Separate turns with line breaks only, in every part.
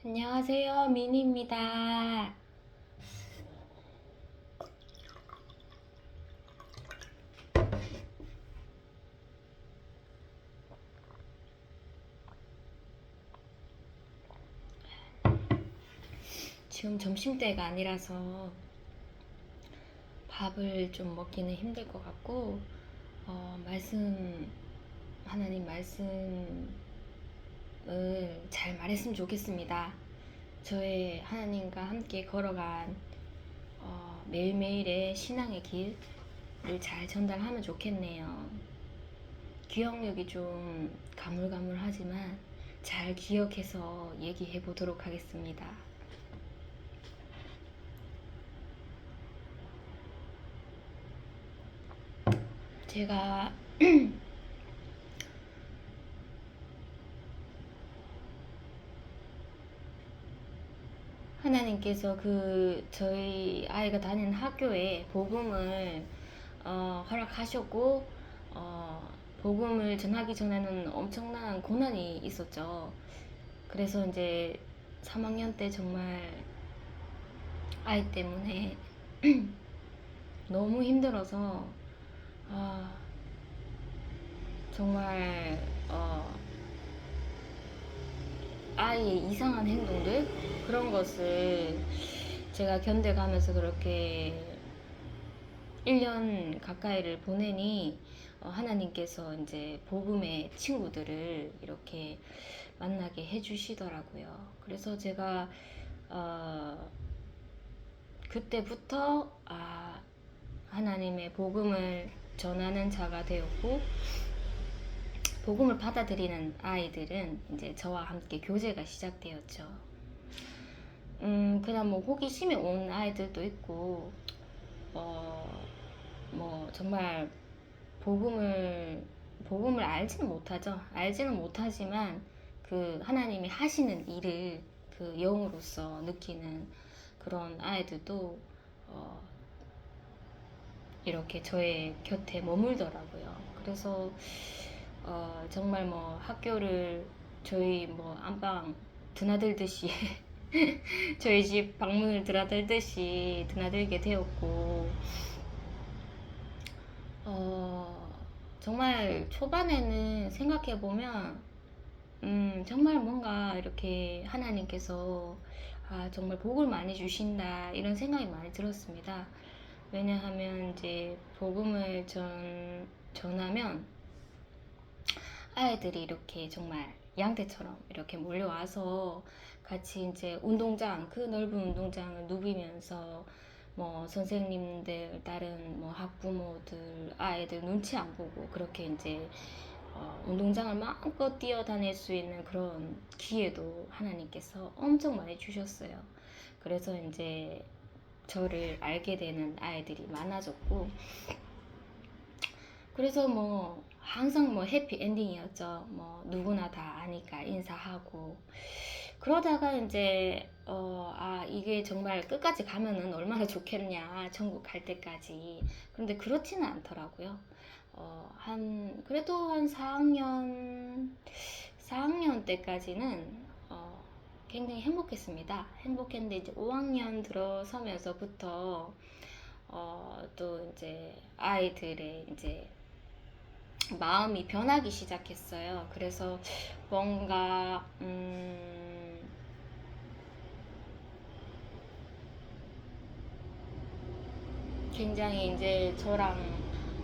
안녕하세요, 미니입니다. 지금 점심때가 아니라서 밥을 좀 먹기는 힘들 것 같고, 하나님 말씀을 잘 말했으면 좋겠습니다. 저의 하나님과 함께 걸어간 매일매일의 신앙의 길을 잘 전달하면 좋겠네요. 기억력이 좀 가물가물하지만 잘 기억해서 얘기해 보도록 하겠습니다. 제가 하나님께서 저희 아이가 다니는 학교에 복음을 허락하셨고, 어, 복음을 전하기 전에는 엄청난 고난이 있었죠. 그래서 이제 3학년 때 정말 아이 때문에 너무 힘들어서, 아, 정말 아이의 이상한 행동들 그런 것을 제가 견뎌가면서 그렇게 1년 가까이를 보내니 하나님께서 이제 복음의 친구들을 이렇게 만나게 해주시더라고요. 그래서 제가 그때부터 하나님의 복음을 전하는 자가 되었고, 복음을 받아들이는 아이들은 이제 저와 함께 교제가 시작되었죠. 그냥 뭐 호기심에 온 아이들도 있고, 뭐 정말 복음을 알지는 못하죠. 알지는 못하지만 하나님이 하시는 일을 영으로서 느끼는 그런 아이들도 어, 이렇게 저의 곁에 머물더라고요. 그래서 정말 뭐 학교를 저희 뭐 안방 드나들듯이 저희 집 방문을 드나들듯이 드나들게 되었고, 정말 초반에는 생각해보면 정말 뭔가 이렇게 하나님께서 정말 복을 많이 주신다 이런 생각이 많이 들었습니다. 왜냐하면 이제 복음을 전하면 아이들이 이렇게 정말 양떼처럼 이렇게 몰려와서 같이 이제 그 넓은 운동장을 누비면서 뭐 선생님들, 다른 뭐 학부모들, 아이들 눈치 안 보고 그렇게 이제 운동장을 마음껏 뛰어다닐 수 있는 그런 기회도 하나님께서 엄청 많이 주셨어요. 그래서 이제 저를 알게 되는 아이들이 많아졌고, 그래서 뭐 항상 뭐 해피 엔딩이었죠. 뭐 누구나 다 아니까 인사하고, 그러다가 이제 이게 정말 끝까지 가면은 얼마나 좋겠냐, 천국 갈 때까지. 그런데 그렇지는 않더라고요. 그래도 한 4학년 때까지는 굉장히 행복했습니다. 행복했는데 이제 5학년 들어서면서부터 또 이제 아이들의 이제 마음이 변하기 시작했어요. 그래서 뭔가 굉장히 이제 저랑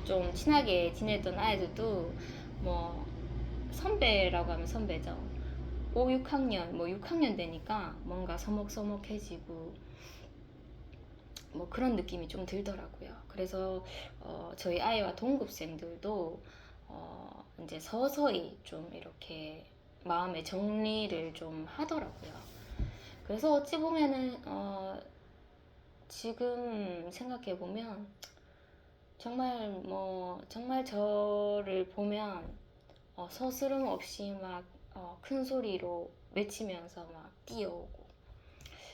좀 친하게 지냈던 아이들도 뭐 선배라고 하면 선배죠. 5, 6학년, 뭐 6학년 되니까 뭔가 서먹서먹해지고 뭐 그런 느낌이 좀 들더라고요. 그래서 저희 아이와 동급생들도 이제 서서히 좀 이렇게 마음의 정리를 좀 하더라고요. 그래서 어찌 보면은 지금 생각해 보면 정말 저를 보면 서스름 없이 막 큰 소리로 외치면서 막 뛰어오고,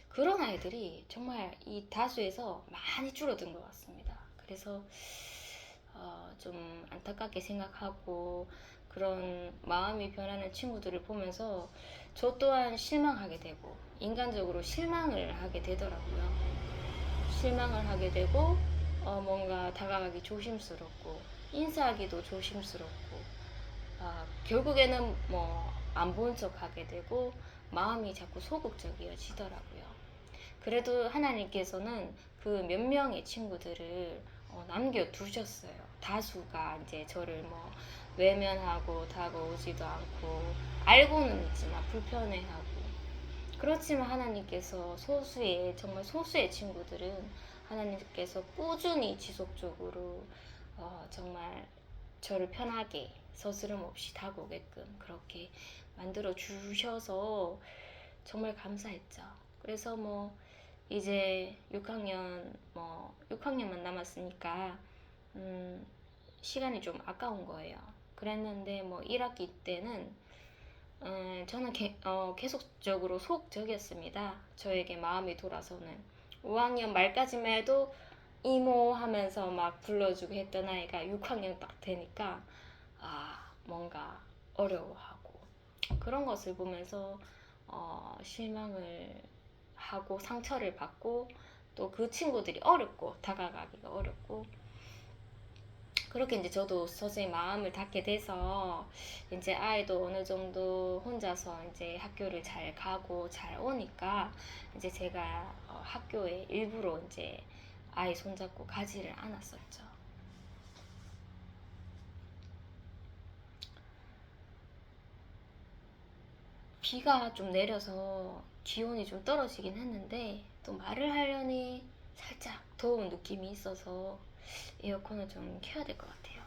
그런 아이들이 정말 이 다수에서 많이 줄어든 것 같습니다. 그래서 좀 안타깝게 생각하고, 그런 마음이 변하는 친구들을 보면서 저 또한 실망하게 되고 인간적으로 실망을 하게 되더라고요. 실망을 하게 되고 뭔가 다가가기 조심스럽고 인사하기도 조심스럽고 결국에는 뭐 안 본 척 하게 되고 마음이 자꾸 소극적이어지더라고요. 그래도 하나님께서는 그 몇 명의 친구들을 남겨두셨어요. 다수가 이제 저를 뭐 외면하고 다가오지도 않고 알고는 있지만 불편해하고, 그렇지만 하나님께서 정말 소수의 친구들은 하나님께서 꾸준히 지속적으로 정말 저를 편하게 서스럼 없이 다가오게끔 그렇게 만들어 주셔서 정말 감사했죠. 그래서 뭐 이제 6학년만 남았으니까 시간이 좀 아까운 거예요. 그랬는데 뭐 1학기 때는 저는 계속적으로 소극적이었습니다. 저에게 마음이 돌아서는 5학년 말까지만 해도 이모 하면서 막 불러주고 했던 아이가 6학년 딱 되니까 뭔가 어려워하고 그런 것을 보면서 실망을 하고 상처를 받고 또 그 친구들이 어렵고 다가가기가 어렵고, 그렇게 이제 저도 서서히 마음을 닫게 돼서 이제 아이도 어느 정도 혼자서 이제 학교를 잘 가고 잘 오니까 이제 제가 학교에 일부러 이제 아이 손잡고 가지를 않았었죠. 비가 좀 내려서 기온이 좀 떨어지긴 했는데 또 말을 하려니 살짝 더운 느낌이 있어서 에어컨을 좀 켜야 될 것 같아요.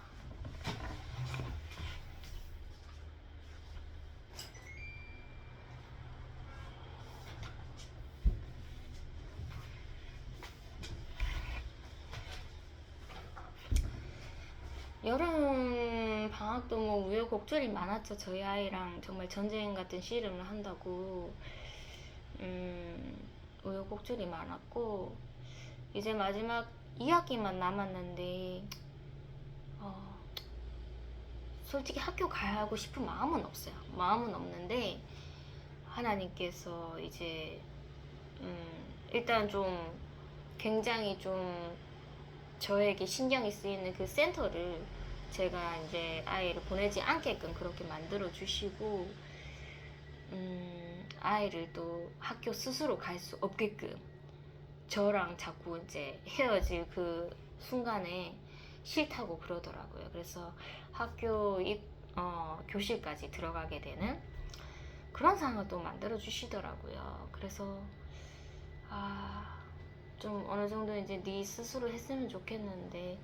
여름 방학도 뭐 우여곡절이 많았죠. 저희 아이랑 정말 전쟁 같은 씨름을 한다고 우여곡절이 많았고, 이제 마지막 2학기만 남았는데 솔직히 학교 가고 싶은 마음은 없어요. 마음은 없는데 하나님께서 이제 일단 좀 굉장히 좀 저에게 신경이 쓰이는 그 센터를 제가 이제 아이를 보내지 않게끔 그렇게 만들어 주시고, 아이를 또 학교 스스로 갈 수 없게끔 저랑 자꾸 이제 헤어질 그 순간에 싫다고 그러더라고요. 그래서 학교 교실까지 들어가게 되는 그런 상황을 또 만들어 주시더라고요. 그래서 좀 어느 정도 이제 네 스스로 했으면 좋겠는데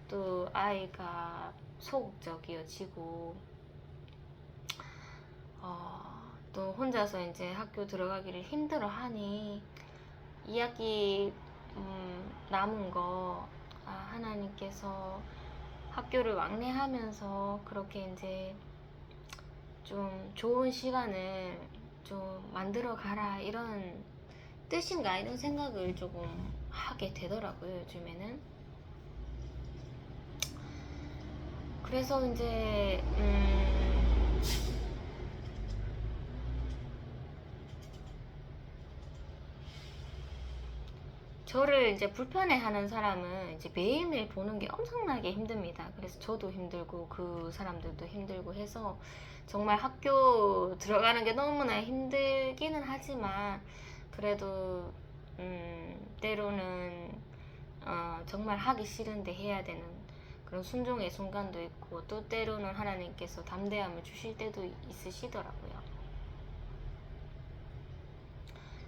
또 아이가 소극적이어지고 또 혼자서 이제 학교 들어가기를 힘들어하니 2학기 남은 거 하나님께서 학교를 왕래하면서 그렇게 이제 좀 좋은 시간을 좀 만들어 가라 이런 뜻인가 이런 생각을 조금 하게 되더라고요, 요즘에는. 그래서 이제 저를 이제 불편해하는 사람은 이제 매일매일 보는 게 엄청나게 힘듭니다. 그래서 저도 힘들고 그 사람들도 힘들고 해서 정말 학교 들어가는 게 너무나 힘들기는 하지만 그래도 때로는 정말 하기 싫은데 해야 되는 그런 순종의 순간도 있고 또 때로는 하나님께서 담대함을 주실 때도 있으시더라고요.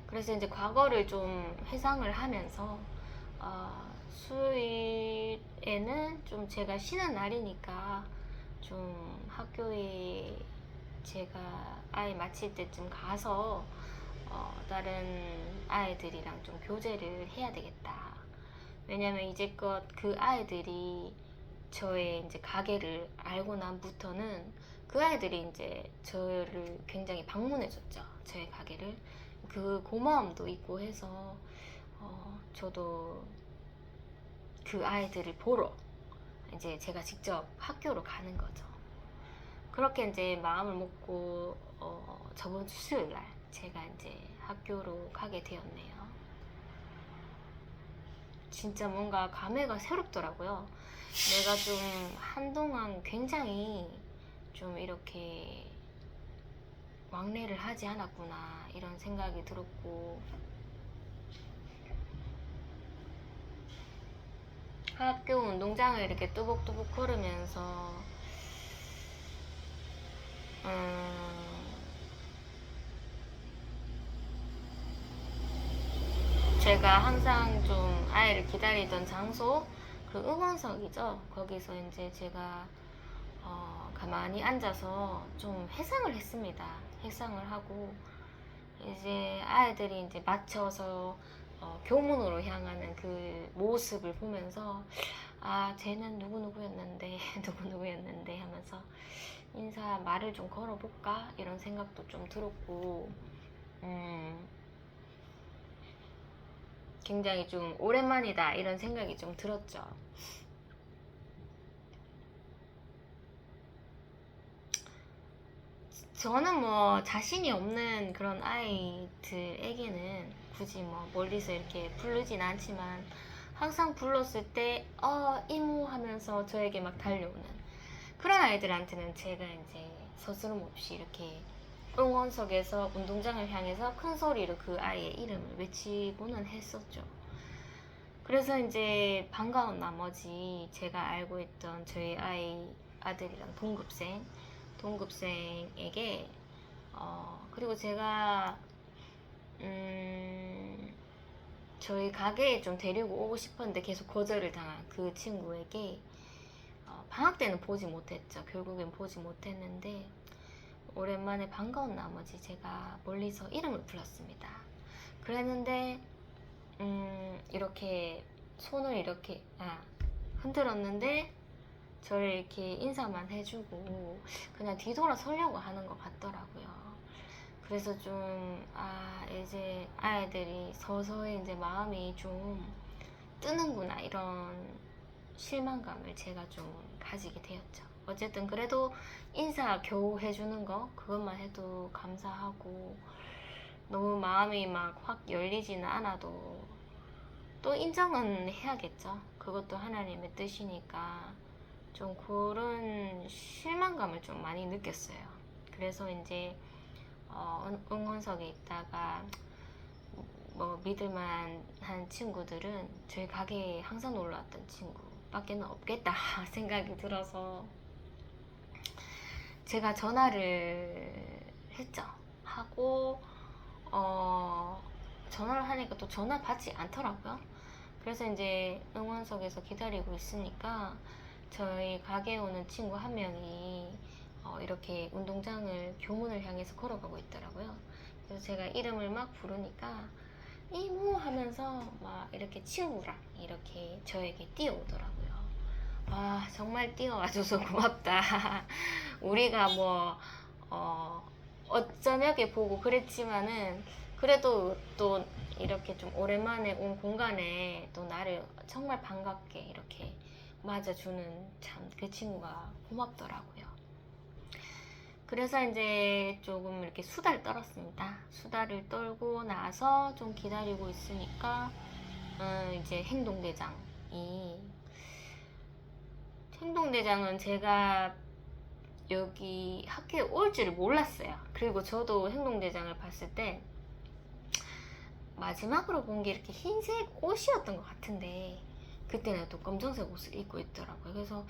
그래서 이제 과거를 좀 회상을 하면서 수요일에는 좀 제가 쉬는 날이니까 좀 학교에 제가 아이 마칠 때쯤 가서 다른 아이들이랑 좀 교제를 해야 되겠다. 왜냐면 이제껏 그 아이들이 저의 이제 가게를 알고 난부터는 그 아이들이 이제 저를 굉장히 방문해줬죠. 저의 가게를. 그 고마움도 있고 해서 저도 그 아이들을 보러 이제 제가 직접 학교로 가는 거죠. 그렇게 이제 마음을 먹고 저번 주 수요일 날 제가 이제 학교로 가게 되었네요. 진짜 뭔가 감회가 새롭더라고요. 내가 좀 한동안 굉장히 좀 이렇게 왕래를 하지 않았구나 이런 생각이 들었고, 학교 운동장을 이렇게 뚜벅뚜벅 걸으면서 제가 항상 좀 아이를 기다리던 장소, 그 응원석이죠. 거기서 이제 제가 가만히 앉아서 좀 회상을 했습니다. 회상을 하고 이제 아이들이 이제 맞춰서 교문으로 향하는 그 모습을 보면서 아, 쟤는 누구누구였는데 누구누구였는데 하면서 인사 말을 좀 걸어볼까 이런 생각도 좀 들었고, 굉장히 좀 오랜만이다 이런 생각이 좀 들었죠. 저는 뭐 자신이 없는 그런 아이들에게는 굳이 뭐 멀리서 이렇게 부르진 않지만 항상 불렀을 때 이모 하면서 저에게 막 달려오는 그런 아이들한테는 제가 이제 서스럼 없이 이렇게 응원석에서 운동장을 향해서 큰 소리로 그 아이의 이름을 외치고는 했었죠. 그래서 이제 반가운 나머지 제가 알고 있던 저희 아들이랑 동급생에게 그리고 제가 저희 가게에 좀 데리고 오고 싶었는데 계속 거절을 당한 그 친구에게 방학 때는 보지 못했죠. 결국엔 보지 못했는데 오랜만에 반가운 나머지 제가 멀리서 이름을 불렀습니다. 그랬는데 이렇게 손을 이렇게 흔들었는데 저를 이렇게 인사만 해주고 그냥 뒤돌아 서려고 하는 것 같더라고요. 그래서 좀 이제 아이들이 서서히 이제 마음이 좀 뜨는구나 이런 실망감을 제가 좀 가지게 되었죠. 어쨌든 그래도 인사 겨우 해주는 거 그것만 해도 감사하고, 너무 마음이 막 확 열리지는 않아도 또 인정은 해야겠죠. 그것도 하나님의 뜻이니까. 좀 그런 실망감을 좀 많이 느꼈어요. 그래서 이제 응원석에 있다가 뭐 믿을만한 친구들은 저희 가게에 항상 놀러왔던 친구밖에는 없겠다 생각이 들어서 제가 전화를 했죠. 하고 전화를 하니까 또 전화 받지 않더라고요. 그래서 이제 응원석에서 기다리고 있으니까 저희 가게에 오는 친구 한 명이 이렇게 운동장을 교문을 향해서 걸어가고 있더라고요. 그래서 제가 이름을 막 부르니까 이모 하면서 막 이렇게 친구랑 이렇게 저에게 뛰어오더라고요. 정말 뛰어와줘서 고맙다. 우리가 뭐 어쩌면게 보고 그랬지만은 그래도 또 이렇게 좀 오랜만에 온 공간에 또 나를 정말 반갑게 이렇게 맞아주는 참 그 친구가 고맙더라고요. 그래서 이제 조금 이렇게 수다를 떨었습니다. 수다를 떨고 나서 좀 기다리고 있으니까 이제 행동대장은 제가 여기 학교에 올 줄을 몰랐어요. 그리고 저도 행동대장을 봤을 때 마지막으로 본 게 이렇게 흰색 옷이었던 것 같은데 그때는 또 검정색 옷을 입고 있더라고요. 그래서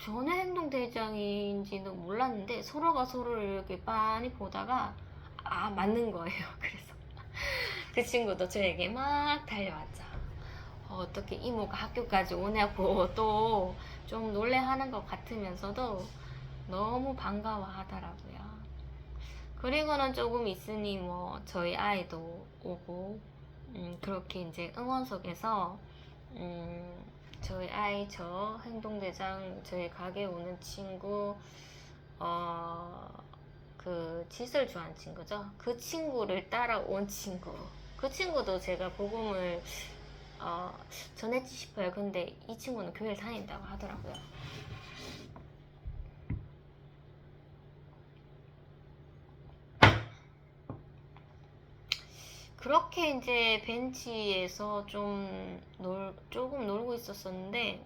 전에 행동대장인지는 몰랐는데 서로가 서로를 이렇게 빤히 보다가 맞는 거예요. 그래서 그 친구도 저에게 막 달려왔죠. 어떻게 이모가 학교까지 오냐고 또 좀 놀래하는 것 같으면서도 너무 반가워하더라고요. 그리고는 조금 있으니 뭐 저희 아이도 오고 그렇게 이제 응원석에서 저희 아이, 저 행동대장, 저희 가게 오는 친구, 그 짓을 좋아하는 친구죠. 그 친구를 따라온 친구. 그 친구도 제가 복음을 전했지 싶어요. 근데 이 친구는 교회를 다닌다고 하더라고요. 그렇게 이제 벤치에서 조금 놀고 있었었는데,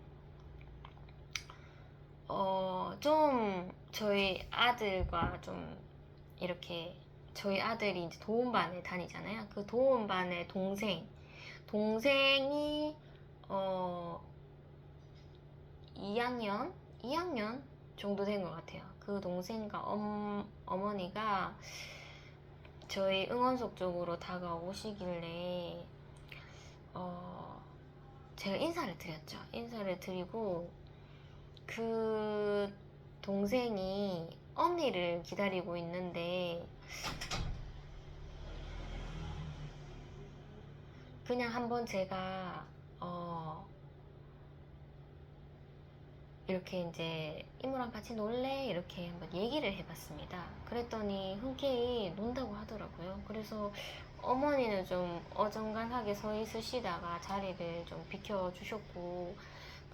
좀 저희 아들과 좀 이렇게, 저희 아들이 이제 도움반에 다니잖아요. 그 도움반의 동생이, 어, 2학년 정도 된 것 같아요. 그 동생과 어머니가 저희 응원석 쪽으로 다가오시길래, 제가 인사를 드렸죠. 인사를 드리고, 그 동생이 언니를 기다리고 있는데, 그냥 한번 제가, 이렇게 이제 이모랑 같이 놀래? 이렇게 한번 얘기를 해봤습니다. 그랬더니 흔쾌히 논다고 하더라고요. 그래서 어머니는 좀 어정간하게 서 있으시다가 자리를 좀 비켜주셨고,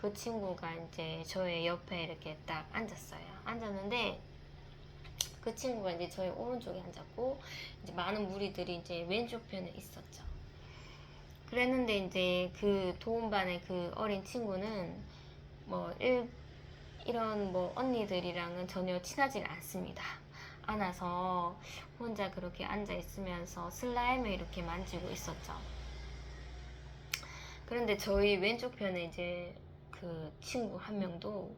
그 친구가 이제 저의 옆에 이렇게 딱 앉았어요. 앉았는데, 그 친구가 이제 저의 오른쪽에 앉았고, 이제 많은 무리들이 이제 왼쪽 편에 있었죠. 그랬는데 이제 그 도움반의 그 어린 친구는 뭐 이런 뭐 언니들이랑은 전혀 친하지 않습니다. 안아서 혼자 그렇게 앉아 있으면서 슬라임을 이렇게 만지고 있었죠. 그런데 저희 왼쪽 편에 이제 그 친구 한 명도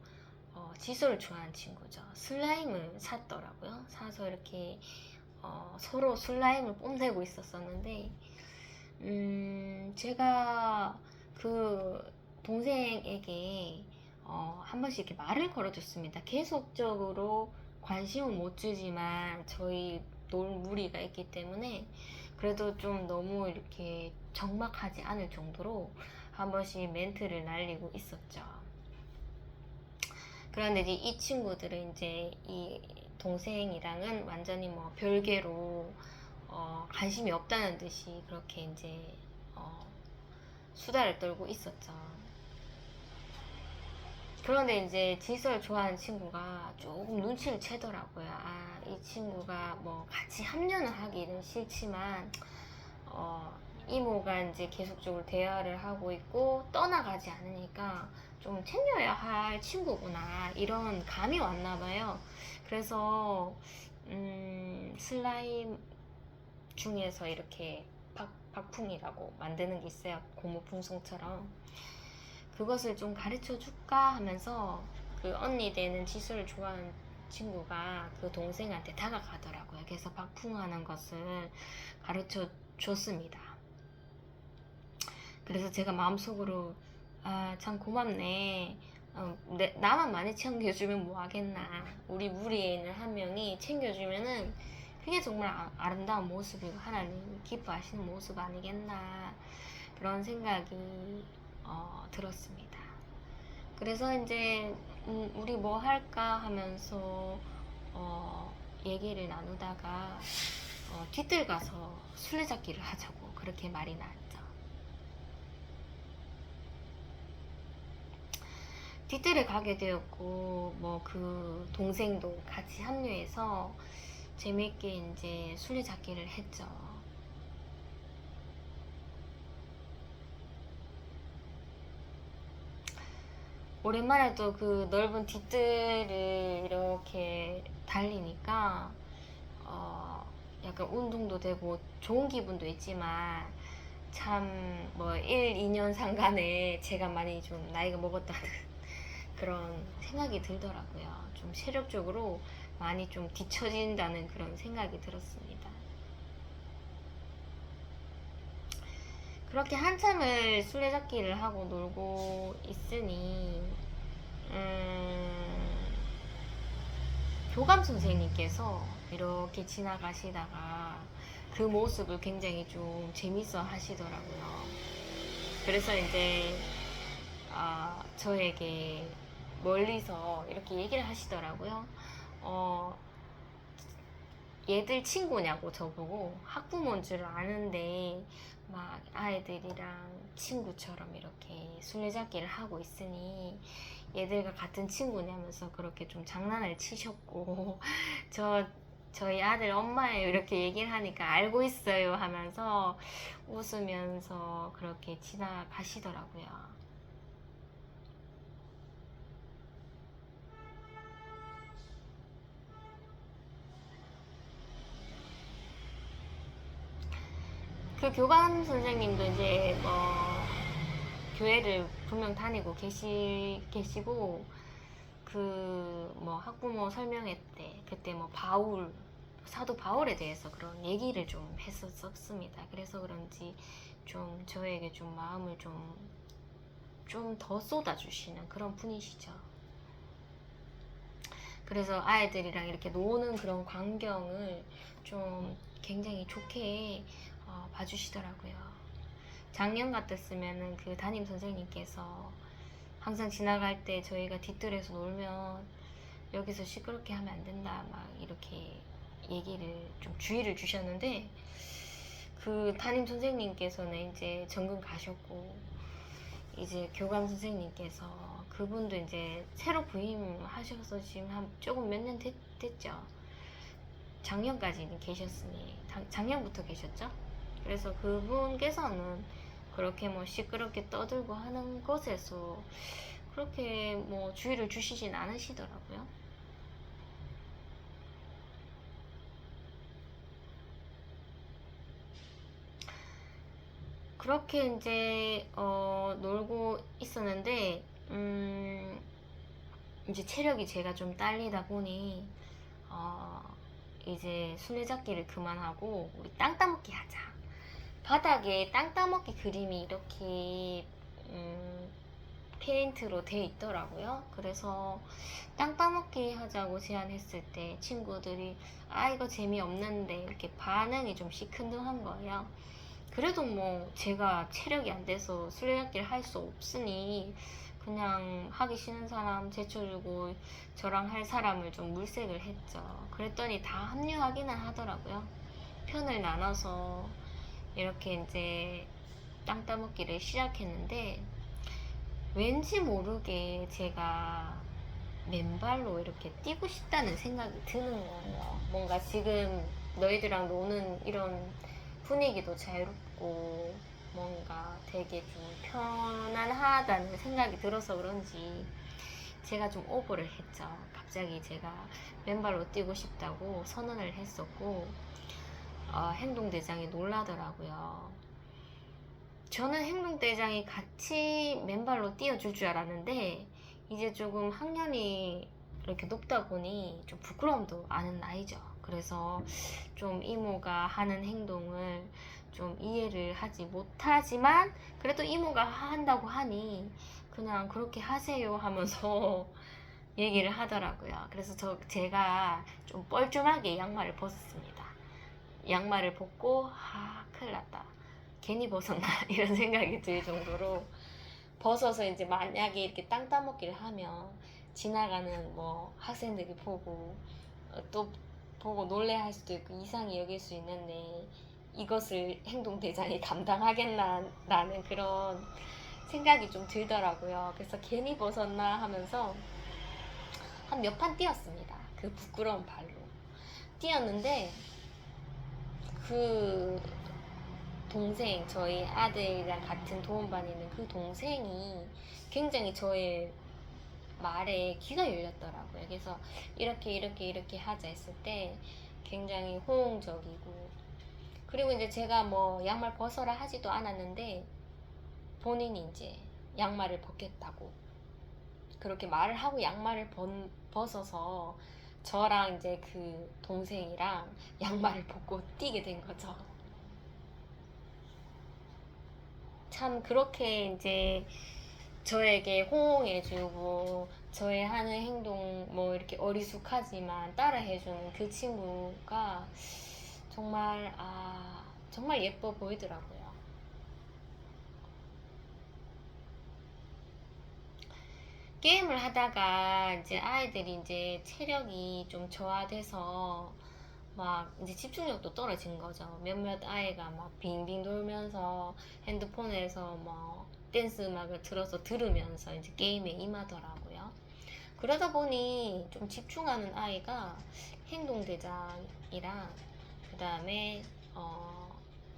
지소를 좋아하는 친구죠. 슬라임을 샀더라고요. 사서 이렇게 서로 슬라임을 뽐내고 있었었는데, 제가 그 동생에게 한 번씩 이렇게 말을 걸어줬습니다. 계속적으로 관심은 못 주지만 저희 놀 무리가 있기 때문에 그래도 좀 너무 이렇게 적막하지 않을 정도로 한 번씩 멘트를 날리고 있었죠. 그런데 이제 이 친구들은 이제 이 동생이랑은 완전히 뭐 별개로 관심이 없다는 듯이 그렇게 이제 수다를 떨고 있었죠. 그런데 이제 지수를 좋아하는 친구가 조금 눈치를 채더라고요. 아, 이 친구가 뭐 같이 합류는 하기는 싫지만, 이모가 이제 계속적으로 대화를 하고 있고 떠나가지 않으니까 좀 챙겨야 할 친구구나. 이런 감이 왔나 봐요. 그래서, 슬라임 중에서 이렇게 박풍이라고 만드는 게 있어요. 고무풍선처럼. 그것을 좀 가르쳐 줄까 하면서 그 언니 되는 지수를 좋아하는 친구가 그 동생한테 다가가더라고요. 그래서 박풍하는 것을 가르쳐 줬습니다. 그래서 제가 마음속으로 아, 참 고맙네. 나만 많이 챙겨주면 뭐 하겠나. 우리 무리에 있는 한 명이 챙겨주면은 그게 정말 아름다운 모습이고 하나님 기뻐하시는 모습 아니겠나. 그런 생각이 들었습니다. 그래서 이제 우리 뭐 할까 하면서 얘기를 나누다가 뒤뜰 가서 술래잡기를 하자고 그렇게 말이 나왔죠. 뒤뜰에 가게 되었고 뭐 그 동생도 같이 합류해서 재밌게 이제 술래잡기를 했죠. 오랜만에 또 그 넓은 뒤뜰을 이렇게 달리니까 약간 운동도 되고 좋은 기분도 있지만 참 뭐 1, 2년 상간에 제가 많이 좀 나이가 먹었다는 그런 생각이 들더라고요. 좀 체력적으로 많이 좀 뒤처진다는 그런 생각이 들었습니다. 그렇게 한참을 술래잡기를 하고 놀고 있으니 교감 선생님께서 이렇게 지나가시다가 그 모습을 굉장히 좀 재밌어 하시더라고요. 그래서 이제 저에게 멀리서 이렇게 얘기를 하시더라고요. 얘들 친구냐고 저보고 학부모인 줄 아는데 막 아이들이랑 친구처럼 이렇게 술래잡기를 하고 있으니 얘들과 같은 친구냐면서 그렇게 좀 장난을 치셨고 저 저희 아들 엄마예요 이렇게 얘기를 하니까 알고 있어요 하면서 웃으면서 그렇게 지나가시더라고요. 그 교감 선생님도 이제 뭐 교회를 분명 다니고 계시고 그 뭐 학부모 설명회 때 그때 뭐 바울 사도 바울에 대해서 그런 얘기를 좀 했었습니다. 그래서 그런지 좀 저에게 좀 마음을 좀 더 쏟아주시는 그런 분이시죠. 그래서 아이들이랑 이렇게 노는 그런 광경을 좀 굉장히 좋게 봐주시더라고요. 작년 같았으면은 그 담임 선생님께서 항상 지나갈 때 저희가 뒷뜰에서 놀면 여기서 시끄럽게 하면 안 된다 막 이렇게 얘기를 좀 주의를 주셨는데 그 담임 선생님께서는 이제 전근 가셨고 이제 교감 선생님께서 그분도 이제 새로 부임하셔서 지금 한 조금 몇 년 됐죠. 작년까지는 계셨으니 작년부터 계셨죠. 그래서 그분께서는 그렇게 뭐 시끄럽게 떠들고 하는 것에서 그렇게 뭐 주의를 주시진 않으시더라고요. 그렇게 이제 놀고 있었는데 이제 체력이 제가 좀 딸리다 보니 어, 이제 술래잡기를 그만하고 우리 땅 따먹기 하자. 바닥에 땅 따먹기 그림이 이렇게 페인트로 돼 있더라고요. 그래서 땅 따먹기 하자고 제안했을 때 친구들이 아 이거 재미없는데 이렇게 반응이 좀 시큰둥한 거예요. 그래도 뭐 제가 체력이 안 돼서 술래잡기를 할 수 없으니 그냥 하기 싫은 사람 제쳐주고 저랑 할 사람을 좀 물색을 했죠. 그랬더니 다 합류하기는 하더라고요. 편을 나눠서 이렇게 이제 땅 따먹기를 시작했는데 왠지 모르게 제가 맨발로 이렇게 뛰고 싶다는 생각이 드는 거예요. 뭔가 지금 너희들랑 노는 이런 분위기도 자유롭고 뭔가 되게 좀 편안하다는 생각이 들어서 그런지 제가 좀 오버를 했죠. 갑자기 제가 맨발로 뛰고 싶다고 선언을 했었고 행동대장이 놀라더라고요. 저는 행동대장이 같이 맨발로 뛰어줄 줄 알았는데 이제 조금 학년이 이렇게 높다 보니 좀 부끄러움도 아는 나이죠. 그래서 좀 이모가 하는 행동을 좀 이해를 하지 못하지만 그래도 이모가 한다고 하니 그냥 그렇게 하세요 하면서 얘기를 하더라고요. 그래서 제가 좀 뻘쭘하게 양말을 벗었습니다. 양말을 벗고 큰일 났다. 괜히 벗었나 이런 생각이 들 정도로 벗어서 이제 만약에 이렇게 땅 따먹기를 하면 지나가는 뭐 학생들이 보고 또 보고 놀래할 수도 있고 이상히 여길 수 있는데 이것을 행동대장이 감당하겠나라는 그런 생각이 좀 들더라고요. 그래서 괜히 벗었나 하면서 한 몇 판 뛰었습니다. 그 부끄러운 발로 뛰었는데 그 동생, 저희 아들이랑 같은 도움반에 있는 그 동생이 굉장히 저의 말에 귀가 열렸더라고요. 그래서 이렇게 하자 했을 때 굉장히 호응적이고 그리고 이제 제가 뭐 양말 벗어라 하지도 않았는데 본인이 이제 양말을 벗겠다고 그렇게 말을 하고 양말을 벗어서 저랑 이제 그 동생이랑 양말을 벗고 뛰게 된 거죠. 참 그렇게 이제 저에게 호응해주고 저의 하는 행동 뭐 이렇게 어리숙하지만 따라해주는 그 친구가 정말 정말 예뻐 보이더라고요. 게임을 하다가 이제 아이들이 이제 체력이 좀 저하돼서 막 이제 집중력도 떨어진 거죠. 몇몇 아이가 막 빙빙 돌면서 핸드폰에서 뭐 댄스 음악을 틀어서 들으면서 이제 게임에 임하더라고요. 그러다 보니 좀 집중하는 아이가 행동대장이랑 그 다음에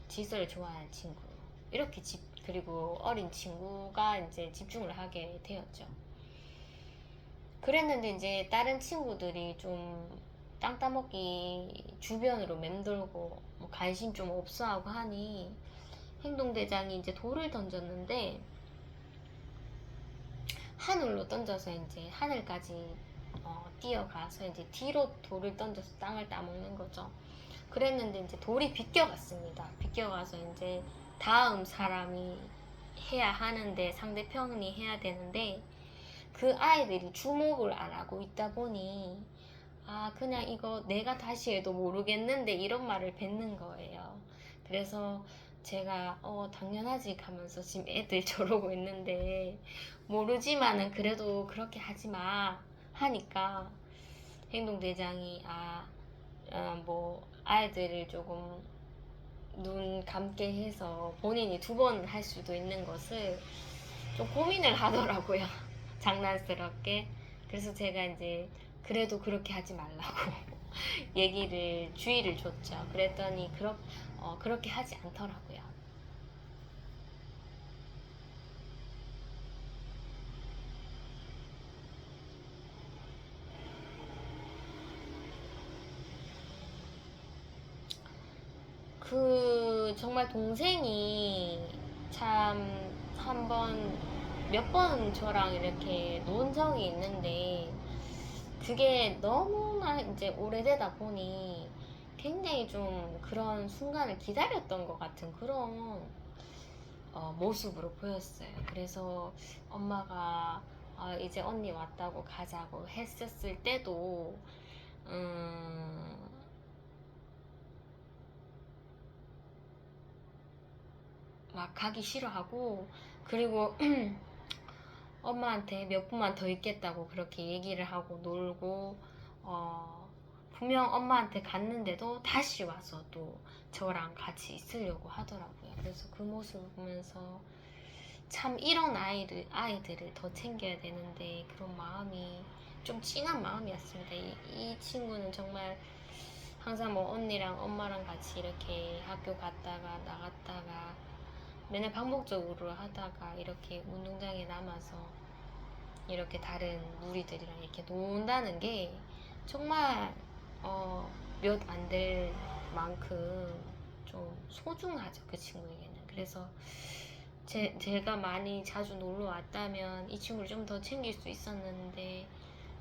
지수를 좋아하는 친구 이렇게 그리고 어린 친구가 이제 집중을 하게 되었죠. 그랬는데 이제 다른 친구들이 좀 땅 따먹기 주변으로 맴돌고 뭐 관심 좀 없어하고 하니 행동대장이 이제 돌을 던졌는데 하늘로 던져서 이제 하늘까지 뛰어가서 이제 뒤로 돌을 던져서 땅을 따먹는 거죠. 그랬는데 이제 돌이 비껴갔습니다. 비껴가서 이제 다음 사람이 해야 하는데 상대편이 해야 되는데 그 아이들이 주목을 안 하고 있다 보니 그냥 이거 내가 다시 해도 모르겠는데 이런 말을 뱉는 거예요. 그래서 제가 당연하지 하면서 지금 애들 저러고 있는데 모르지만은 그래도 그렇게 하지 마 하니까 행동대장이 뭐 아이들을 조금 눈 감게 해서 본인이 2번 할 수도 있는 것을 좀 고민을 하더라고요. 장난스럽게. 그래서 제가 이제 그래도 그렇게 하지 말라고 주의를 줬죠. 그랬더니 그렇게 하지 않더라고요. 정말 동생이 참 몇 번 저랑 이렇게 논 적이 있는데 그게 너무나 이제 오래되다 보니 굉장히 좀 그런 순간을 기다렸던 것 같은 그런 모습으로 보였어요. 그래서 엄마가 이제 언니 왔다고 가자고 했었을 때도 막 가기 싫어하고 그리고 엄마한테 몇 분만 더 있겠다고 그렇게 얘기를 하고 놀고 분명 엄마한테 갔는데도 다시 와서 또 저랑 같이 있으려고 하더라고요. 그래서 그 모습을 보면서 참 이런 아이들을 더 챙겨야 되는데 그런 마음이 좀 찡한 마음이었습니다. 이 친구는 정말 항상 뭐 언니랑 엄마랑 같이 이렇게 학교 갔다가 나갔다가 맨날 반복적으로 하다가 이렇게 운동장에 남아서 이렇게 다른 무리들이랑 이렇게 논다는 게 정말 몇 안 될 만큼 좀 소중하죠, 그 친구에게는. 그래서 제가 많이 자주 놀러 왔다면 이 친구를 좀 더 챙길 수 있었는데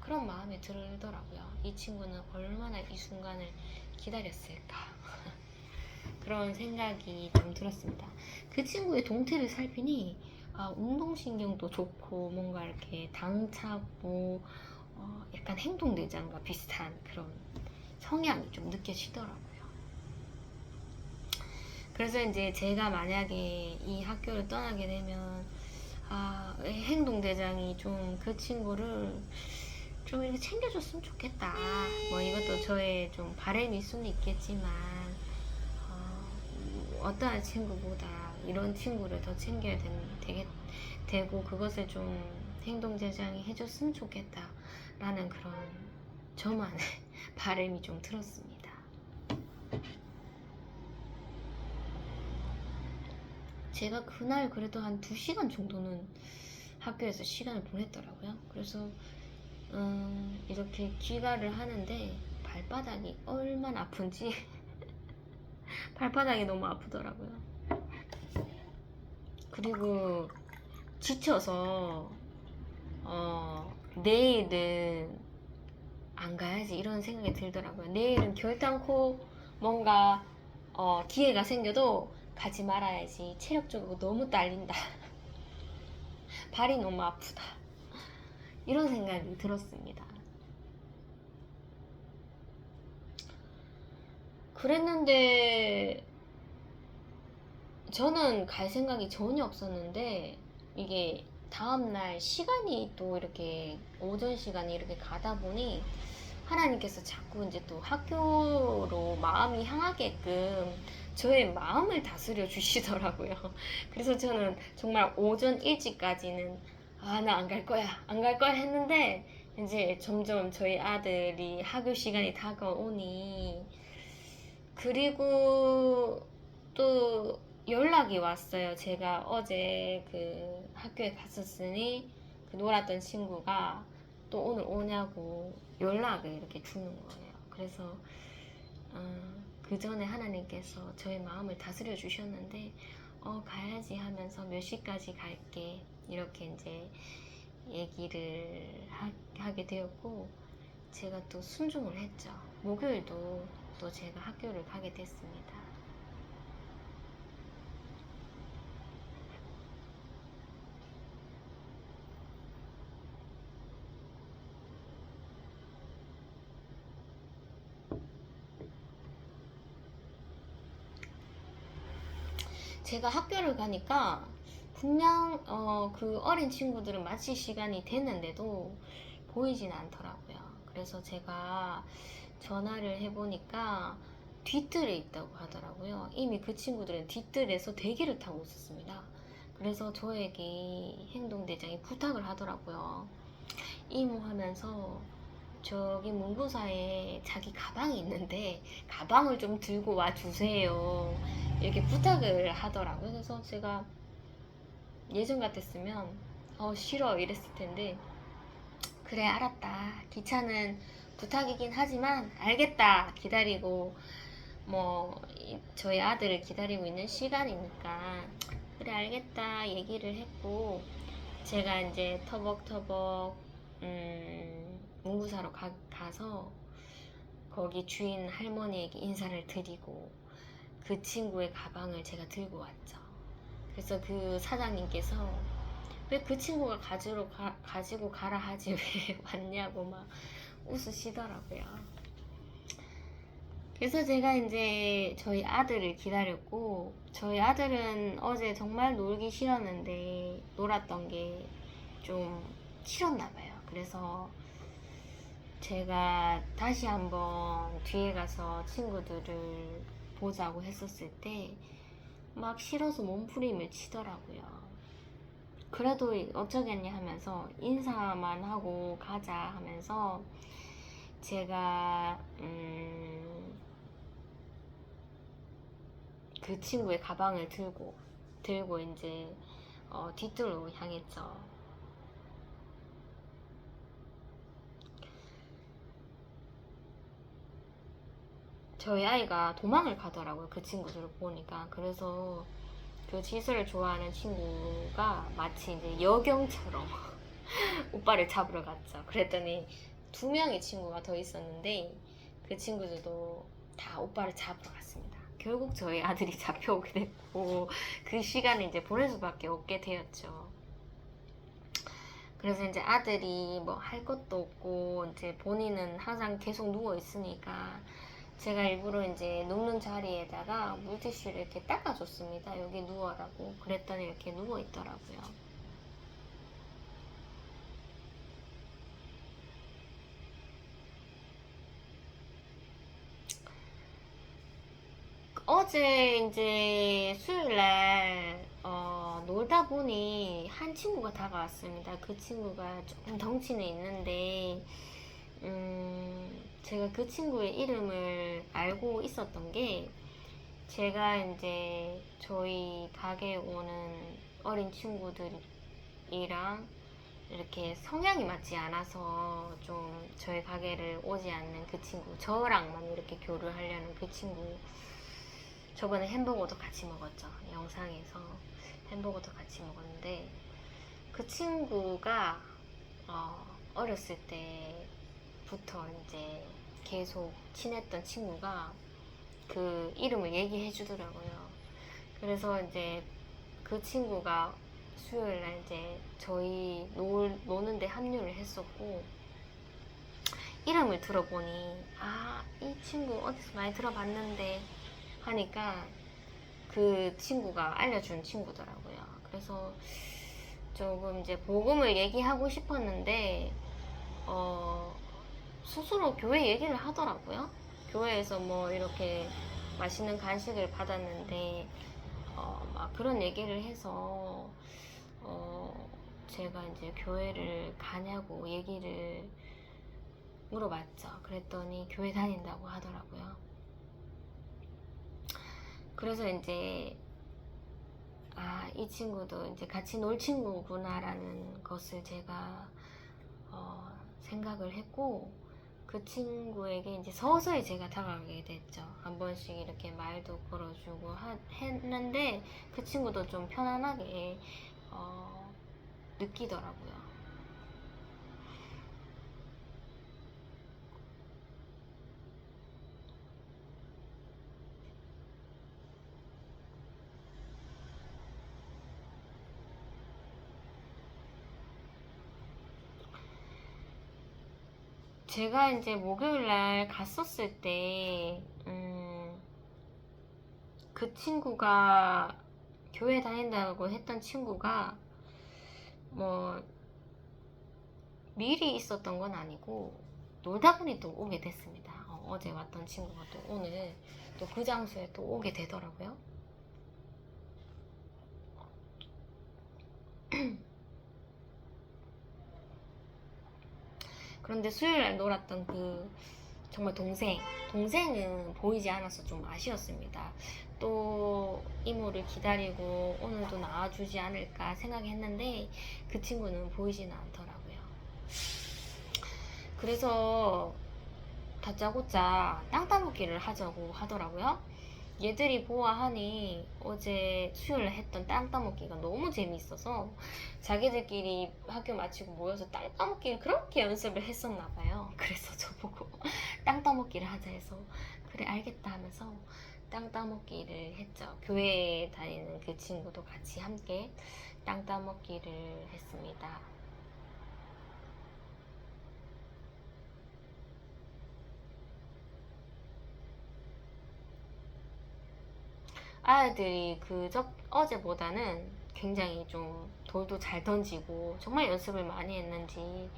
그런 마음이 들더라고요. 이 친구는 얼마나 이 순간을 기다렸을까 그런 생각이 좀 들었습니다. 그 친구의 동태를 살피니 운동신경도 좋고 뭔가 이렇게 당차고 약간 행동대장과 비슷한 그런 성향이 좀 느껴지더라고요. 그래서 이제 제가 만약에 이 학교를 떠나게 되면 행동대장이 좀 그 친구를 좀 이렇게 챙겨줬으면 좋겠다. 뭐 이것도 저의 좀 바람일 수는 있겠지만 어떠한 친구보다 이런 친구를 더 챙겨야 되고 그것을 좀 행동대장이 해줬으면 좋겠다 라는 그런 저만의 바람이 좀 들었습니다. 제가 그날 그래도 한 2시간 정도는 학교에서 시간을 보냈더라고요. 그래서 이렇게 귀가를 하는데 발바닥이 얼마나 아픈지 발바닥이 너무 아프더라고요. 그리고 지쳐서 내일은 안 가야지 이런 생각이 들더라고요. 내일은 결단코 뭔가 기회가 생겨도 가지 말아야지. 체력적으로 너무 딸린다. 발이 너무 아프다. 이런 생각이 들었습니다. 그랬는데 저는 갈 생각이 전혀 없었는데 이게 다음날 시간이 또 이렇게 오전 시간이 이렇게 가다 보니 하나님께서 자꾸 이제 또 학교로 마음이 향하게끔 저의 마음을 다스려 주시더라고요. 그래서 저는 정말 오전 일찍까지는 나 안 갈 거야 안 갈 거야 했는데 이제 점점 저희 아들이 학교 시간이 다가오니, 그리고 또 연락이 왔어요. 제가 어제 그 학교에 갔었으니 그 놀았던 친구가 또 오늘 오냐고 연락을 이렇게 주는 거예요. 그래서 그 전에 하나님께서 저의 마음을 다스려 주셨는데, 가야지 하면서 몇 시까지 갈게 이렇게 이제 얘기를 하게 되었고, 제가 또 순종을 했죠. 목요일도 또 제가 학교를 가게 됐습니다. 제가 학교를 가니까 분명 그 어린 친구들은 마칠 시간이 됐는데도 보이진 않더라고요. 그래서 제가 전화를 해보니까 뒷뜰에 있다고 하더라고요. 이미 그 친구들은 뒷뜰에서 대기를 타고 있었습니다. 그래서 저에게 행동대장이 부탁을 하더라고요. 이모 하면서 저기 문구사에 자기 가방이 있는데 가방을 좀 들고 와 주세요. 이렇게 부탁을 하더라고요. 그래서 제가 예전 같았으면 싫어 이랬을 텐데, 그래 알았다. 기차는 부탁이긴 하지만 알겠다. 기다리고 뭐 저희 아들을 기다리고 있는 시간이니까 그래 알겠다 얘기를 했고, 제가 이제 터벅터벅 문구사로 가서 거기 주인 할머니에게 인사를 드리고 그 친구의 가방을 제가 들고 왔죠. 그래서 그 사장님께서 왜 그 친구가 가지고 가라 하지 왜 왔냐고 막 웃으시더라고요. 그래서 제가 이제 저희 아들을 기다렸고, 저희 아들은 어제 정말 놀기 싫었는데 놀았던 게 좀 싫었나 봐요. 그래서 제가 다시 한번 뒤에 가서 친구들을 보자고 했었을 때 막 싫어서 몸부림을 치더라고요. 그래도 어쩌겠냐 하면서 인사만 하고 가자 하면서 제가 그 친구의 가방을 들고 이제 뒤뜰로 향했죠. 저희 아이가 도망을 가더라고요. 그 친구들을 보니까. 그래서 그 지수를 좋아하는 친구가 마치 이제 여경처럼 오빠를 잡으러 갔죠. 그랬더니 두 명의 친구가 더 있었는데 그 친구들도 다 오빠를 잡으러 갔습니다. 결국 저희 아들이 잡혀오게 됐고 그 시간을 이제 보낼 수밖에 없게 되었죠. 그래서 이제 아들이 뭐 할 것도 없고 이제 본인은 항상 계속 누워 있으니까 제가 일부러 이제 눕는 자리에다가 물티슈를 이렇게 닦아줬습니다. 여기 누워라고. 그랬더니 이렇게 누워 있더라고요. 어제 이제 수요일날 놀다 보니 한 친구가 다가왔습니다. 그 친구가 조금 덩치는 있는데 제가 그 친구의 이름을 알고 있었던 게, 제가 이제 저희 가게에 오는 어린 친구들이랑 이렇게 성향이 맞지 않아서 좀 저희 가게를 오지 않는 그 친구, 저랑만 이렇게 교류하려는 그 친구, 저번에 햄버거도 같이 먹었죠. 영상에서 햄버거도 같이 먹었는데, 그 친구가 어렸을 때부터 이제 계속 친했던 친구가 그 이름을 얘기해 주더라고요. 그래서 이제 그 친구가 수요일날 이제 저희 노는데 합류를 했었고, 이름을 들어보니 이 친구 어디서 많이 들어봤는데 하니까 그 친구가 알려준 친구더라고요. 그래서 조금 이제 복음을 얘기하고 싶었는데 스스로 교회 얘기를 하더라고요. 교회에서 뭐 이렇게 맛있는 간식을 받았는데 막 그런 얘기를 해서 제가 이제 교회를 가냐고 얘기를 물어봤죠. 그랬더니 교회 다닌다고 하더라고요. 그래서 이제 이 친구도 이제 같이 놀 친구구나라는 것을 제가 생각을 했고, 그 친구에게 이제 서서히 제가 다가가게 됐죠. 한 번씩 이렇게 말도 걸어주고 했는데 그 친구도 좀 편안하게 느끼더라고요. 제가 이제 목요일날 갔었을 때, 그 친구가 교회 다닌다고 했던 친구가 뭐 미리 있었던 건 아니고 놀다 보니 또 오게 됐습니다. 어제 왔던 친구가 또 오늘 또 그 장소에 또 오게 되더라고요. 그런데 수요일날 놀았던 그 정말 동생은 보이지 않아서 좀 아쉬웠습니다. 또 이모를 기다리고 오늘도 나와주지 않을까 생각했는데 그 친구는 보이지는 않더라고요. 그래서 다짜고짜 땅 따먹기를 하자고 하더라고요. 얘들이 보아하니 어제 수요일에 했던 땅 따먹기가 너무 재미있어서 자기들끼리 학교 마치고 모여서 땅 따먹기를 그렇게 연습을 했었나 봐요. 그래서 저보고 땅 따먹기를 하자 해서 그래 알겠다 하면서 땅 따먹기를 했죠. 교회에 다니는 그 친구도 같이 함께 땅 따먹기를 했습니다. 아이들이 어제보다는 굉장히 좀 돌도 잘 던지고 정말 연습을 많이 했는지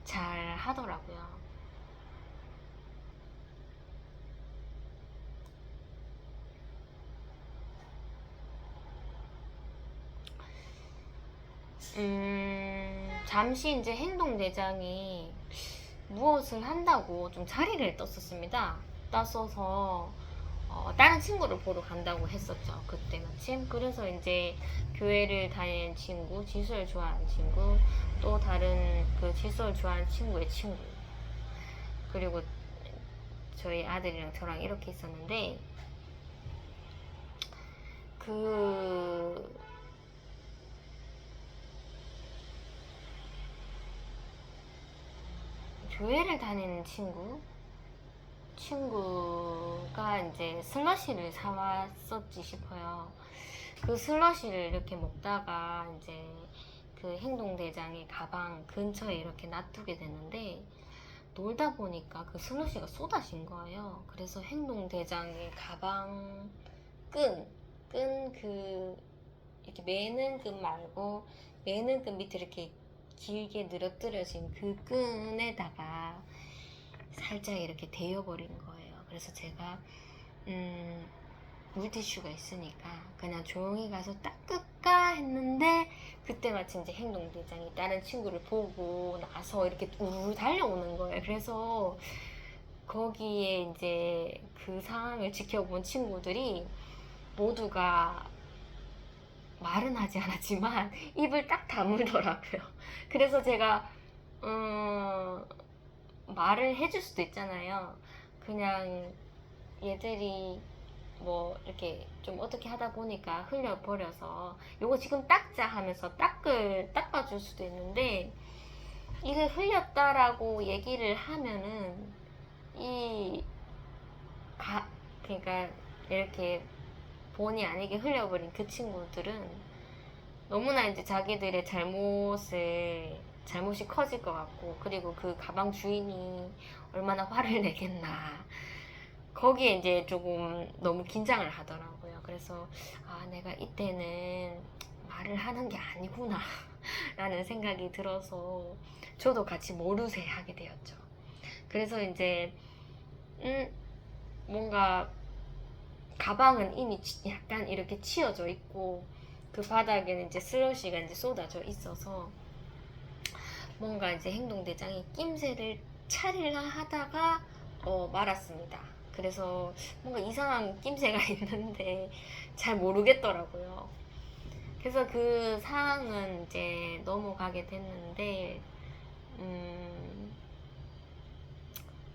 잘 하더라고요. 잠시 이제 행동대장이 무엇을 한다고 좀 자리를 떴었습니다. 떴어서 다른 친구를 보러 간다고 했었죠. 그때 마침. 그래서 이제 교회를 다니는 친구, 지수를 좋아하는 친구, 또 다른 그 지수를 좋아하는 친구의 친구, 그리고 저희 아들이랑 저랑 이렇게 있었는데, 그 교회를 다니는 친구가 이제 슬러시를 사왔었지 싶어요. 그 슬러시를 이렇게 먹다가 이제 그 행동대장의 가방 근처에 이렇게 놔두게 됐는데 놀다 보니까 그 슬러시가 쏟아진 거예요. 그래서 행동대장의 가방 끈 그 이렇게 매는 끈 말고 매는 끈 밑에 이렇게 길게 늘어뜨려진 그 끈에다가 살짝 이렇게 데여버린 거예요. 그래서 제가 물티슈가 있으니까 그냥 조용히 가서 닦을까 했는데 그때 마침 이제 행동대장이 다른 친구를 보고 나서 이렇게 우르르 달려오는 거예요. 그래서 거기에 이제 그 상황을 지켜본 친구들이 모두가 말은 하지 않았지만 입을 딱 다물더라고요. 그래서 제가 말을 해줄 수도 있잖아요. 그냥 얘들이 뭐 이렇게 좀 어떻게 하다 보니까 흘려버려서 요거 지금 닦자 하면서 닦아줄 수도 있는데, 이게 흘렸다라고 얘기를 하면은 그러니까 이렇게 본의 아니게 흘려버린 그 친구들은 너무나 이제 자기들의 잘못이 커질 것 같고, 그리고 그 가방 주인이 얼마나 화를 내겠나, 거기에 이제 조금 너무 긴장을 하더라고요. 그래서 내가 이때는 말을 하는 게 아니구나 라는 생각이 들어서 저도 같이 모르쇠 하게 되었죠. 그래서 이제 뭔가 가방은 이미 약간 이렇게 치어져 있고 그 바닥에는 이제 슬러시가 이제 쏟아져 있어서 뭔가 이제 행동대장이 낌새를 차리라 하다가 말았습니다. 그래서 뭔가 이상한 낌새가 있는데 잘 모르겠더라고요. 그래서 그 상황은 이제 넘어가게 됐는데,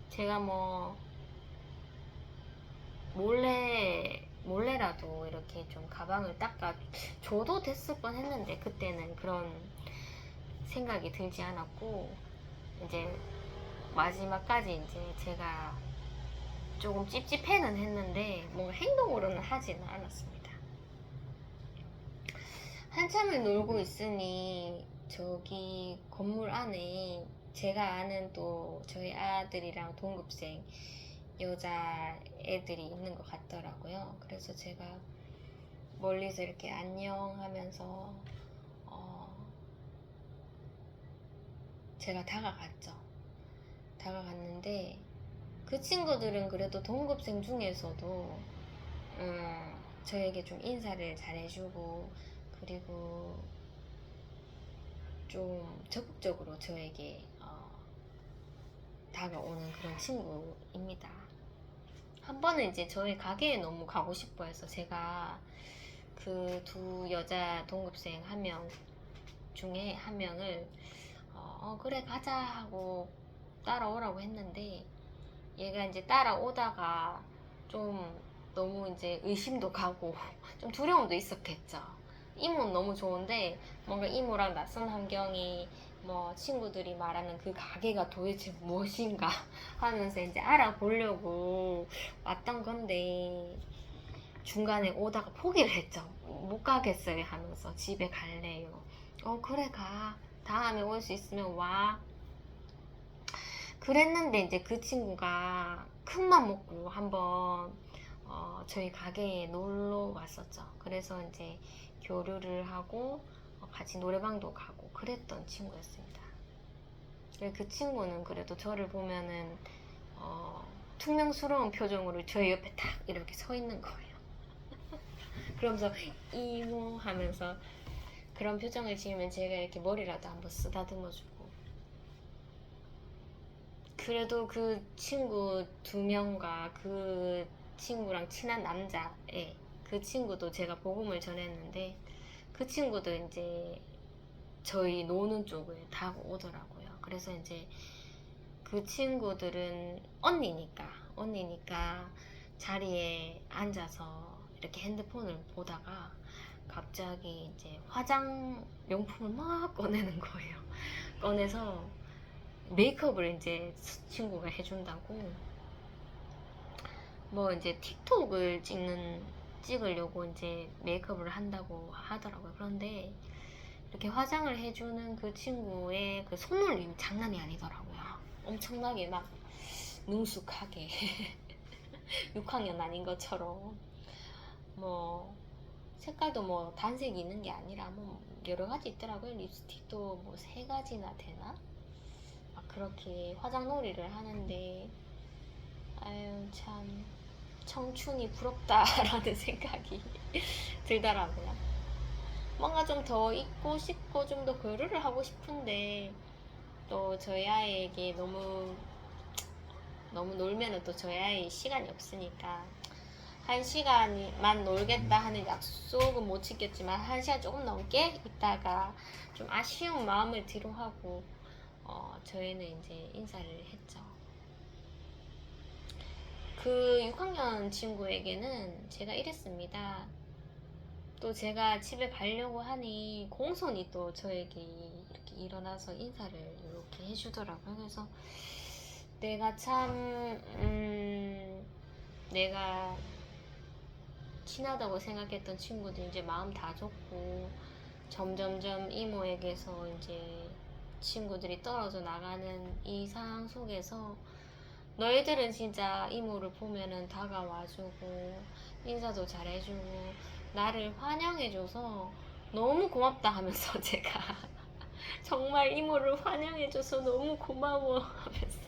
제가 뭐 몰래라도 이렇게 좀 가방을 닦아 줘도 됐을 뻔 했는데, 그때는 그런 생각이 들지 않았고, 이제 마지막까지 이제 제가 조금 찝찝해는 했는데 뭔가 행동으로는 하지는 않았습니다. 한참을 놀고 있으니 저기 건물 안에 제가 아는 또 저희 아들이랑 동급생 여자 애들이 있는 것 같더라고요. 그래서 제가 멀리서 이렇게 안녕 하면서 제가 다가갔는데 그 친구들은 그래도 동급생 중에서도 저에게 좀 인사를 잘해주고, 그리고 좀 적극적으로 저에게 다가오는 그런 친구입니다. 한 번은 이제 저희 가게에 너무 가고 싶어 해서 제가 그 두 여자 동급생 한 명 중에 한 명을 그래 가자 하고 따라오라고 했는데, 얘가 이제 따라오다가 좀 너무 이제 의심도 가고 좀 두려움도 있었겠죠. 이모는 너무 좋은데 뭔가 이모랑 낯선 환경이 뭐 친구들이 말하는 그 가게가 도대체 무엇인가 하면서 이제 알아보려고 왔던 건데, 중간에 오다가 포기를 했죠. 못 가겠어요 하면서 집에 갈래요. 그래 가. 다음에 올 수 있으면 와. 그랬는데 이제 그 친구가 큰맘 먹고 한번 저희 가게에 놀러 왔었죠. 그래서 이제 교류를 하고 같이 노래방도 가고 그랬던 친구였습니다. 그 친구는 그래도 저를 보면은 퉁명스러운 표정으로 저희 옆에 딱 이렇게 서 있는 거예요. 그러면서 이모 하면서 그런 표정을 지으면 제가 이렇게 머리라도 한번 쓰다듬어주고, 그래도 그 친구 두 명과 그 친구랑 친한 남자애, 그 친구도 제가 복음을 전했는데 그 친구도 이제 저희 노는 쪽을 다 오더라고요. 그래서 이제 그 친구들은 언니니까 자리에 앉아서 이렇게 핸드폰을 보다가 갑자기 이제 화장 용품을 막 꺼내는 거예요. 꺼내서 메이크업을 이제 친구가 해준다고, 뭐 이제 틱톡을 찍으려고 이제 메이크업을 한다고 하더라고요. 그런데 이렇게 화장을 해주는 그 친구의 그 손놀림 장난이 아니더라고요. 엄청나게 막 능숙하게 6학년 아닌 것처럼, 뭐 색깔도 뭐 단색이 있는 게 아니라 뭐 여러 가지 있더라고요. 립스틱도 뭐 3가지나 되나? 그렇게 화장놀이를 하는데, 아유 참 청춘이 부럽다라는 생각이 들더라고요. 뭔가 좀 더 있고 싶고 좀 더 교류를 하고 싶은데, 또 저희 아이에게 너무 놀면은 또 저희 아이 시간이 없으니까 1시간만 놀겠다 하는 약속은 못 지켰지만 1시간 조금 넘게 있다가 좀 아쉬운 마음을 뒤로하고 저희는 이제 인사를 했죠. 그 6학년 친구에게는 제가 이랬습니다. 또 제가 집에 가려고 하니 공손히 또 저에게 이렇게 일어나서 인사를 이렇게 해주더라고요. 그래서 내가 참 내가 친하다고 생각했던 친구도 이제 마음 다 줬고, 점점점 이모에게서 이제 친구들이 떨어져 나가는 이 상황 속에서 너희들은 진짜 이모를 보면은 다가와주고 인사도 잘해주고 나를 환영해줘서 너무 고맙다 하면서 제가 정말 이모를 환영해줘서 너무 고마워 하면서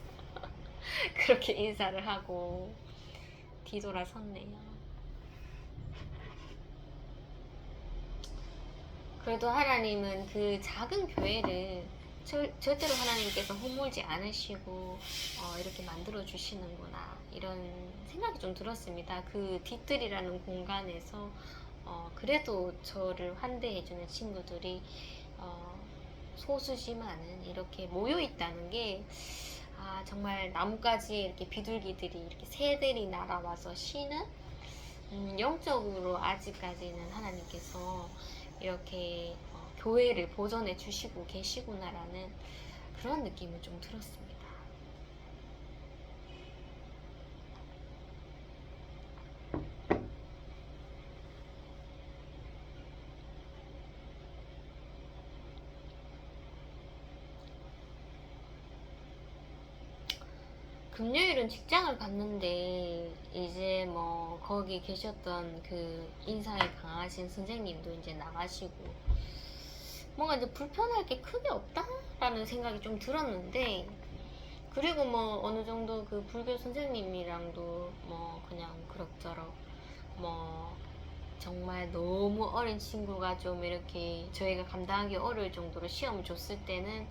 그렇게 인사를 하고 뒤돌아섰네요. 그래도 하나님은 그 작은 교회를 절대로 하나님께서 허물지 않으시고 이렇게 만들어 주시는구나, 이런 생각이 좀 들었습니다. 그 뒤뜰이라는 공간에서 그래도 저를 환대해주는 친구들이 소수지만은 이렇게 모여 있다는 게, 정말 나뭇가지에 이렇게 비둘기들이 이렇게 새들이 날아와서 쉬는, 영적으로 아직까지는 하나님께서 이렇게 교회를 보존해 주시고 계시구나라는 그런 느낌을 좀 들었습니다. 금요일은 직장을 갔는데, 이제 뭐 거기 계셨던 그 인상이 강하신 선생님도 이제 나가시고, 뭔가 이제 불편할 게 크게 없다라는 생각이 좀 들었는데, 그리고 뭐 어느 정도 그 불교 선생님이랑도 뭐 그냥 그럭저럭, 뭐 정말 너무 어린 친구가 좀 이렇게 저희가 감당하기 어려울 정도로 시험을 줬을 때는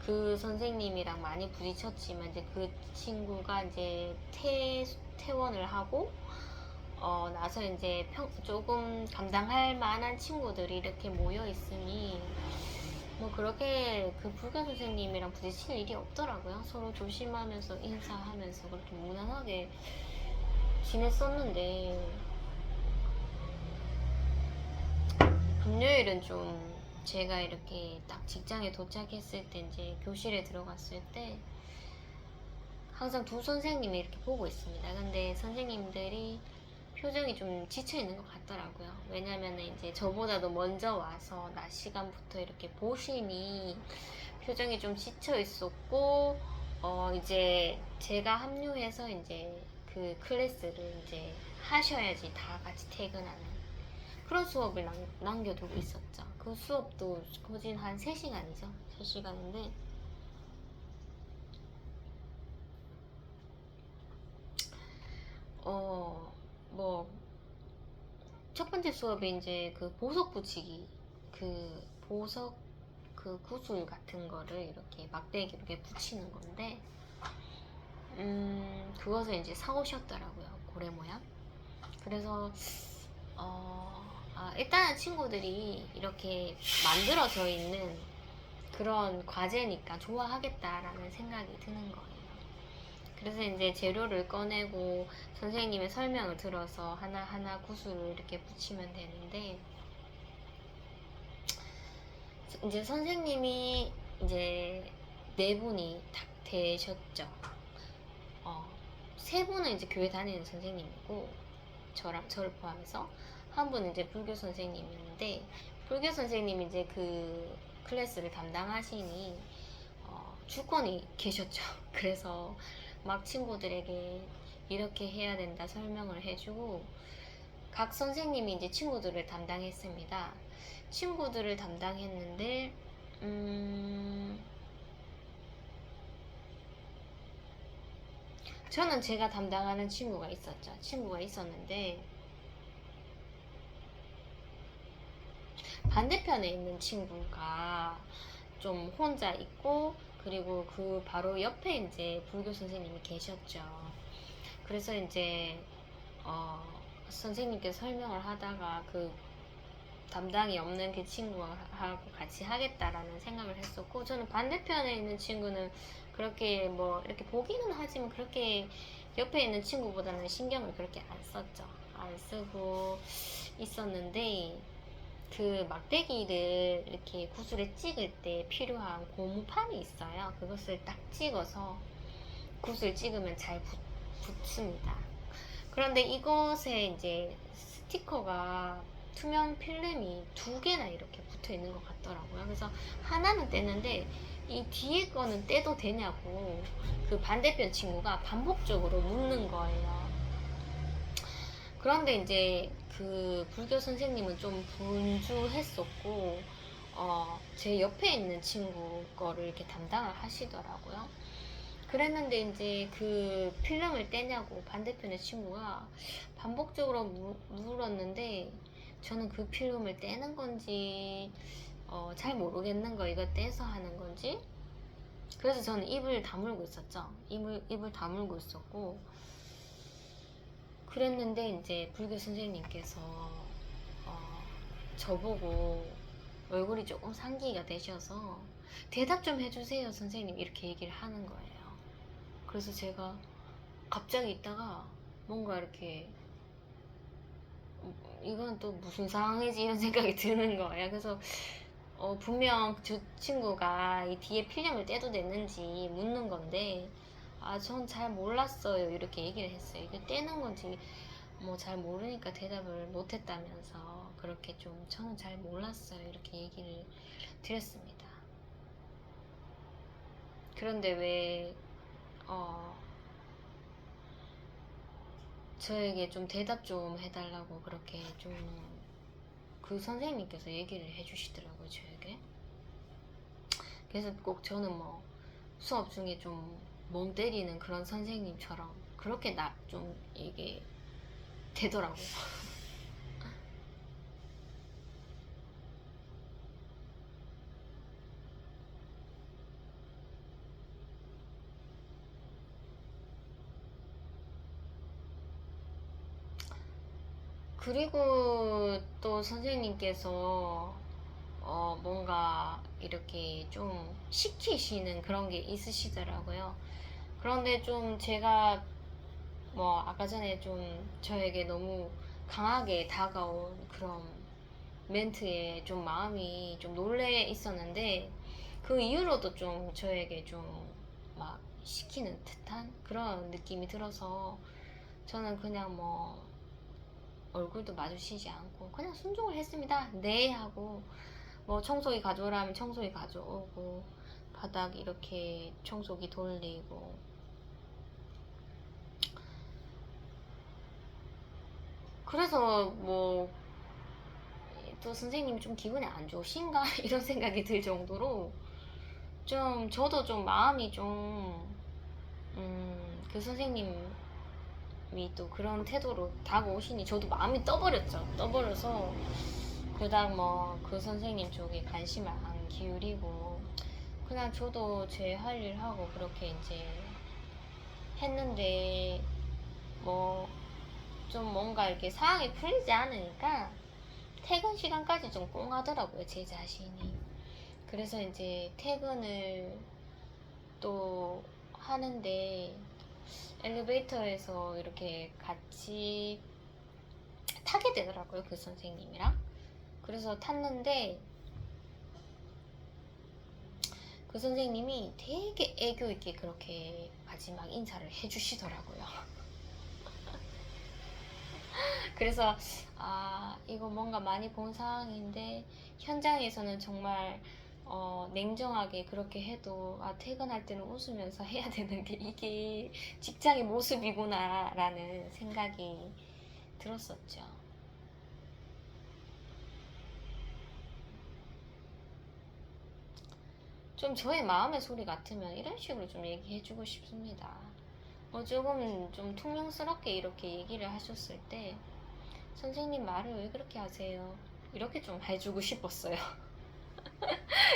그 선생님이랑 많이 부딪혔지만, 이제 그 친구가 이제 퇴원을 하고 나서 이제 조금 감당할 만한 친구들이 이렇게 모여 있으니 뭐 그렇게 그 불교 선생님이랑 부딪힐 일이 없더라고요. 서로 조심하면서 인사하면서 그렇게 무난하게 지냈었는데, 금요일은 좀 제가 이렇게 딱 직장에 도착했을 때, 이제 교실에 들어갔을 때 항상 두 선생님이 이렇게 보고 있습니다. 근데 선생님들이 표정이 좀 지쳐 있는 것 같더라고요. 왜냐면 이제 저보다도 먼저 와서 낮 시간부터 이렇게 보시니 표정이 좀 지쳐 있었고, 이제 제가 합류해서 이제 그 클래스를 이제 하셔야지 다 같이 퇴근하는 그런 수업을 남겨두고 있었죠. 그 수업도 거진 한 3시간이죠. 3시간인데, 뭐, 첫 번째 수업이 이제 그 보석 붙이기, 그 보석 그 구슬 같은 거를 이렇게 막대기로 이렇게 붙이는 건데, 그것을 이제 사오셨더라고요. 고래 모양. 그래서, 일단은 친구들이 이렇게 만들어져 있는 그런 과제니까 좋아하겠다라는 생각이 드는 거예요. 그래서 이제 재료를 꺼내고 선생님의 설명을 들어서 하나하나 구슬을 이렇게 붙이면 되는데, 이제 선생님이 이제 4분이 딱 되셨죠. 3분은 이제 교회 다니는 선생님이고, 저를 포함해서 한 분은 이제 불교 선생님인데, 불교 선생님이 이제 그 클래스를 담당하시니 주권이 계셨죠. 그래서 막 친구들에게 이렇게 해야 된다 설명을 해주고, 각 선생님이 이제 친구들을 담당했습니다. 친구들을 담당했는데, 저는 제가 담당하는 친구가 있었는데, 반대편에 있는 친구가 좀 혼자 있고, 그리고 그 바로 옆에 이제 불교 선생님이 계셨죠. 그래서 이제 선생님께서 설명을 하다가 그 담당이 없는 그 친구하고 같이 하겠다라는 생각을 했었고, 저는 반대편에 있는 친구는 그렇게 뭐 이렇게 보기는 하지만 그렇게 옆에 있는 친구보다는 신경을 그렇게 안 썼죠. 안 쓰고 있었는데, 그 막대기를 이렇게 구슬에 찍을 때 필요한 고무판이 있어요. 그것을 딱 찍어서 구슬 찍으면 잘 붙습니다. 그런데 이것에 이제 스티커가 투명 필름이 2개나 이렇게 붙어 있는 것 같더라고요. 그래서 하나는 떼는데 이 뒤에 거는 떼도 되냐고 그 반대편 친구가 반복적으로 묻는 거예요. 그런데 이제 그 불교 선생님은 좀 분주했었고, 제 옆에 있는 친구 거를 이렇게 담당을 하시더라고요. 그랬는데 이제 그 필름을 떼냐고 반대편의 친구가 반복적으로 물었는데, 저는 그 필름을 떼는 건지 잘 모르겠는 거 이거 떼서 하는 건지. 그래서 저는 입을 다물고 있었죠. 입을 다물고 있었고, 그랬는데 이제 불교 선생님께서 저보고 얼굴이 조금 상기가 되셔서 대답 좀 해주세요 선생님 이렇게 얘기를 하는 거예요. 그래서 제가 갑자기 있다가 뭔가 이렇게 이건 또 무슨 상황이지 이런 생각이 드는 거예요. 그래서 분명 저 친구가 이 뒤에 필름을 떼도 됐는지 묻는 건데, 전 잘 몰랐어요 이렇게 얘기를 했어요. 이게 떼는 건지 뭐 잘 모르니까 대답을 못했다면서 그렇게 좀 저는 잘 몰랐어요 이렇게 얘기를 드렸습니다. 그런데 왜 저에게 좀 대답 좀 해달라고 그렇게 좀 그 선생님께서 얘기를 해주시더라고요 저에게. 그래서 꼭 저는 뭐 수업 중에 좀 멍 때리는 그런 선생님처럼 그렇게 좀 이게 되더라고요. 그리고 또 선생님께서 뭔가 이렇게 좀 시키시는 그런 게 있으시더라고요. 그런데 좀 제가 뭐 아까 전에 좀 저에게 너무 강하게 다가온 그런 멘트에 좀 마음이 좀 놀래 있었는데, 그 이후로도 좀 저에게 좀 막 시키는 듯한 그런 느낌이 들어서 저는 그냥 뭐 얼굴도 마주치지 않고 그냥 순종을 했습니다. 네 하고, 뭐 청소기 가져오라면 청소기 가져오고, 바닥 이렇게 청소기 돌리고. 그래서 뭐 또 선생님이 좀 기분이 안 좋으신가 이런 생각이 들 정도로 좀 저도 좀 마음이 좀 그 선생님이 또 그런 태도로 다가오시니 저도 마음이 떠버렸죠. 떠버려서 그닥 뭐 그 선생님 쪽에 관심을 안 기울이고 그냥 저도 제 할 일 하고 그렇게 이제 했는데, 뭐 좀 뭔가 이렇게 상황이 풀리지 않으니까 퇴근 시간까지 좀 꽁하더라고요 제 자신이. 그래서 이제 퇴근을 또 하는데 엘리베이터에서 이렇게 같이 타게 되더라고요 그 선생님이랑. 그래서 탔는데 그 선생님이 되게 애교 있게 그렇게 마지막 인사를 해주시더라고요. 그래서 이거 뭔가 많이 본 상황인데 현장에서는 정말 냉정하게 그렇게 해도 퇴근할 때는 웃으면서 해야 되는 게 이게 직장의 모습이구나 라는 생각이 들었었죠. 좀 저의 마음의 소리 같으면 이런 식으로 좀 얘기해주고 싶습니다. 조금 좀 퉁명스럽게 이렇게 얘기를 하셨을 때 선생님 말을 왜 그렇게 하세요? 이렇게 좀 해주고 싶었어요.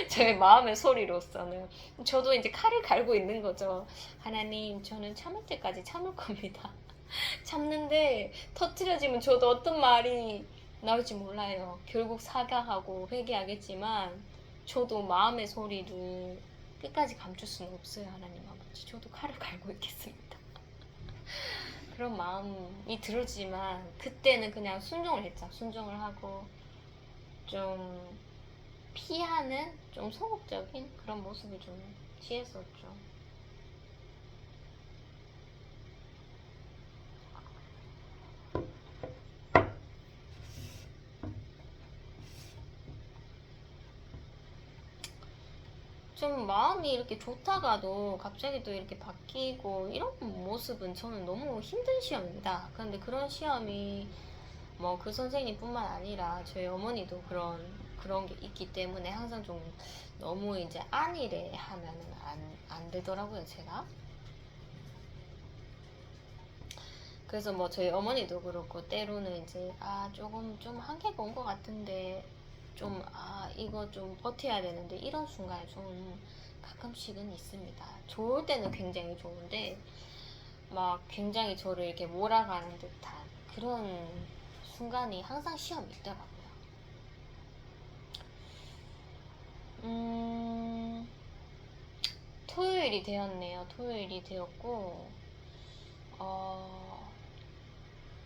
제 마음의 소리로서는. 저도 이제 칼을 갈고 있는 거죠. 하나님, 저는 참을 때까지 참을 겁니다. 참는데 터트려지면 저도 어떤 말이 나올지 몰라요. 결국 사과하고 회개하겠지만 저도 마음의 소리를 끝까지 감출 수는 없어요. 하나님 아버지, 저도 칼을 갈고 있겠습니다. 그런 마음이 들었지만 그때는 그냥 순종을 했죠. 순종을 하고 좀 피하는 좀 소극적인 그런 모습을 좀 취했었죠. 좀 마음이 이렇게 좋다가도 갑자기 또 이렇게 바뀌고 이런 모습은 저는 너무 힘든 시험입니다. 그런데 그런 시험이 뭐 그 선생님뿐만 아니라 저희 어머니도 그런 게 있기 때문에 항상 좀 너무 이제 안일해 하면은 안 되더라고요, 제가. 그래서 뭐 저희 어머니도 그렇고 때로는 이제 조금 좀 한계가 온 것 같은데 좀, 이거 좀 버텨야 되는데, 이런 순간이 좀 가끔씩은 있습니다. 좋을 때는 굉장히 좋은데, 막 굉장히 저를 이렇게 몰아가는 듯한 그런 순간이 항상 시험이 있더라고요. 토요일이 되었네요. 토요일이 되었고, 어,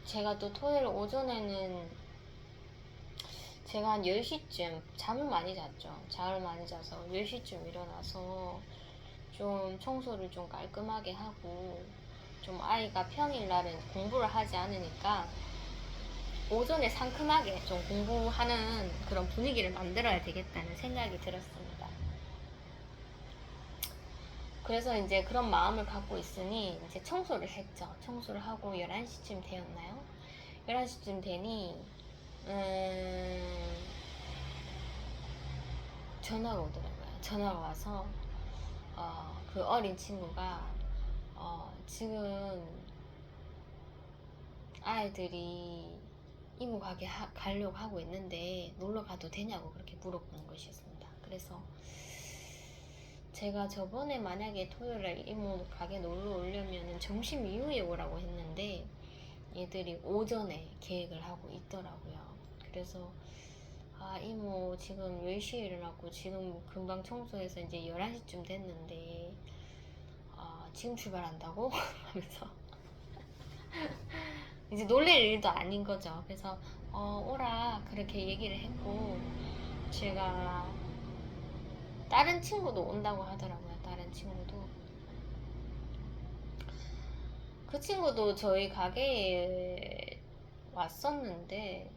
제가 또 토요일 오전에는 제가 한 10시쯤 잠을 많이 잤죠. 잠을 많이 자서 10시쯤 일어나서 좀 청소를 좀 깔끔하게 하고, 좀 아이가 평일날은 공부를 하지 않으니까 오전에 상큼하게 좀 공부하는 그런 분위기를 만들어야 되겠다는 생각이 들었습니다. 그래서 이제 그런 마음을 갖고 있으니 이제 청소를 했죠. 청소를 하고 11시쯤 되었나요? 11시쯤 되니 전화가 오더라고요. 전화가 와서 그 어린 친구가 지금 아이들이 이모 가게 가려고 하고 있는데 놀러 가도 되냐고 그렇게 물어보는 것이었습니다. 그래서 제가 저번에 만약에 토요일에 이모 가게 놀러 오려면 점심 이후에 오라고 했는데 얘들이 오전에 계획을 하고 있더라고요. 그래서 이모 지금 10시에 일어났고 지금 금방 청소해서 이제 11시쯤 됐는데 지금 출발한다고? 하면서 이제 놀랄 일도 아닌 거죠. 그래서 오라 그렇게 얘기를 했고, 제가 다른 친구도 온다고 하더라고요. 다른 친구도. 그 친구도 저희 가게에 왔었는데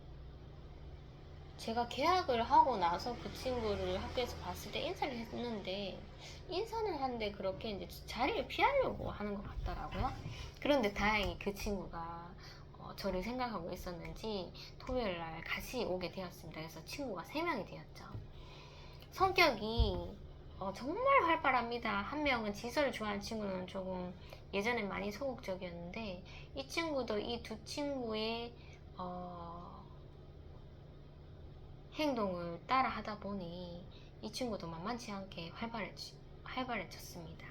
제가 계약을 하고 나서 그 친구를 학교에서 봤을 때 인사를 했는데, 인사는 하는데 그렇게 이제 자리를 피하려고 하는 것 같더라고요. 그런데 다행히 그 친구가 저를 생각하고 있었는지 토요일 날 같이 오게 되었습니다. 그래서 친구가 3명이 되었죠. 성격이 정말 활발합니다. 한 명은 지설을 좋아하는 친구는 조금 예전에 많이 소극적이었는데, 이 친구도 이 두 친구의 행동을 따라 하다 보니 이 친구도 만만치 않게 활발해졌습니다.